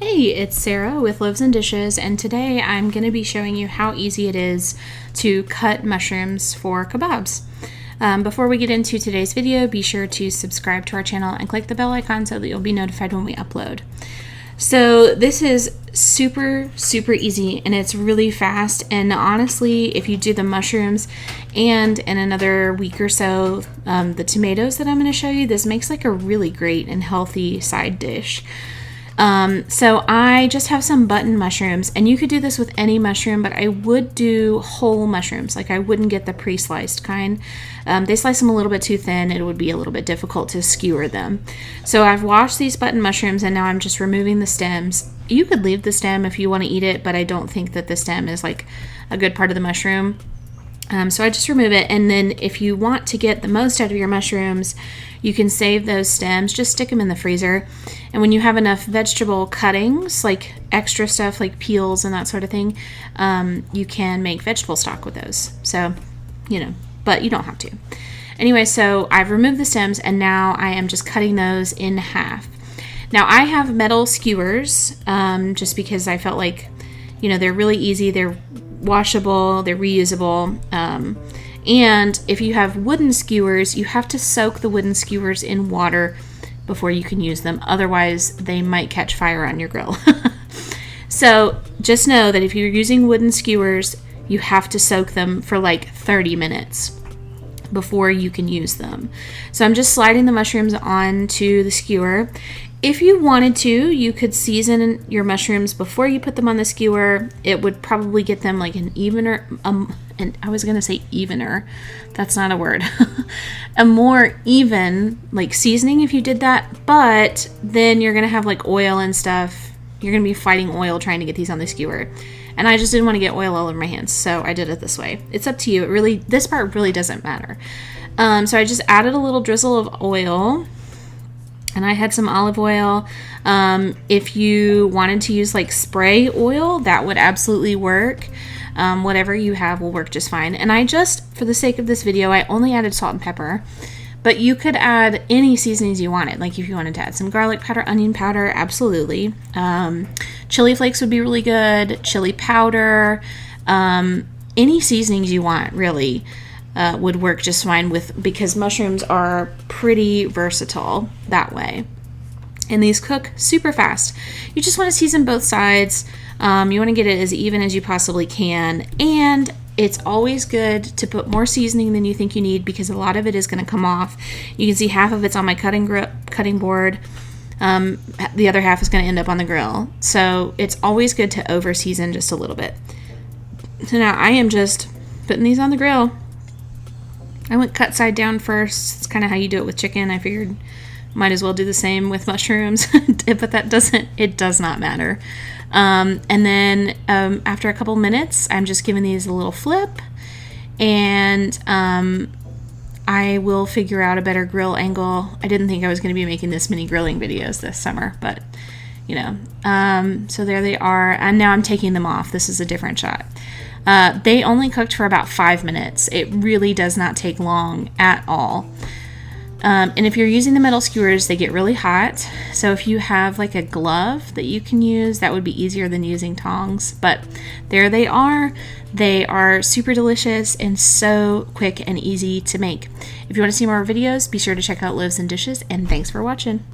Hey, it's Sarah with Loaves and Dishes, and today I'm going to be showing you how easy it is to cut mushrooms for kebabs. Before we get into today's video, be sure to subscribe to our channel and click the bell icon so that you'll be notified when we upload. So this is super easy and it's really fast, and honestly, if you do the mushrooms and in another week or so the tomatoes that I'm going to show you, this makes like a really great and healthy side dish. So I just have some button mushrooms, and you could do this with any mushroom, but I would do whole mushrooms. Like I wouldn't get the pre-sliced kind. They slice them a little bit too thin. It would be a little bit difficult to skewer them. So I've washed these button mushrooms and now I'm just removing the stems. You could leave the stem if you want to eat it, but I don't think that the stem is like a good part of the mushroom. So I just remove it, and then if you want to get the most out of your mushrooms, you can save those stems, just stick them in the freezer, and when you have enough vegetable cuttings, like extra stuff like peels and that sort of thing, you can make vegetable stock with those. So, but you don't have to. Anyway, so I've removed the stems, and now I am just cutting those in half. Now I have metal skewers, just because I felt like, they're really easy, they're washable, they're reusable, and if you have wooden skewers, you have to soak the wooden skewers in water before you can use them, otherwise they might catch fire on your grill. So just know that if you're using wooden skewers, you have to soak them for like 30 minutes before you can use them. So I'm just sliding the mushrooms onto the skewer. If you wanted to, you could season your mushrooms before you put them on the skewer. It would probably get them like an evener, and I was going to say evener, that's not a word, a more even like seasoning if you did that, but then you're going to have like oil and stuff. You're going to be fighting oil trying to get these on the skewer. And I just didn't want to get oil all over my hands, so I did it this way. It's up to you. This part really doesn't matter. So I just added a little drizzle of oil, and I had some olive oil. If you wanted to use like spray oil, that would absolutely work. Whatever you have will work just fine. And I just, for the sake of this video, I only added salt and pepper. But you could add any seasonings you wanted. Like if you wanted to add some garlic powder, onion powder, absolutely. Chili flakes would be really good. Chili powder. Any seasonings you want, really, would work just fine because mushrooms are pretty versatile that way. And these cook super fast. You just want to season both sides. You want to get it as even as you possibly can. And it's always good to put more seasoning than you think you need, because a lot of it is going to come off. You can see half of it's on my cutting board. The other half is going to end up on the grill. So it's always good to over season just a little bit. So now I am just putting these on the grill. I went cut side down first. It's kind of how you do it with chicken. I figured might as well do the same with mushrooms, but it does not matter. And then after a couple minutes, I'm just giving these a little flip, and I will figure out a better grill angle. I didn't think I was going to be making this many grilling videos this summer, but so there they are. And now I'm taking them off. This is a different shot. They only cooked for about 5 minutes. It really does not take long at all. And if you're using the metal skewers, they get really hot. So if you have like a glove that you can use, that would be easier than using tongs. But there they are. They are super delicious and so quick and easy to make. If you want to see more videos, be sure to check out Loaves and Dishes, and thanks for watching.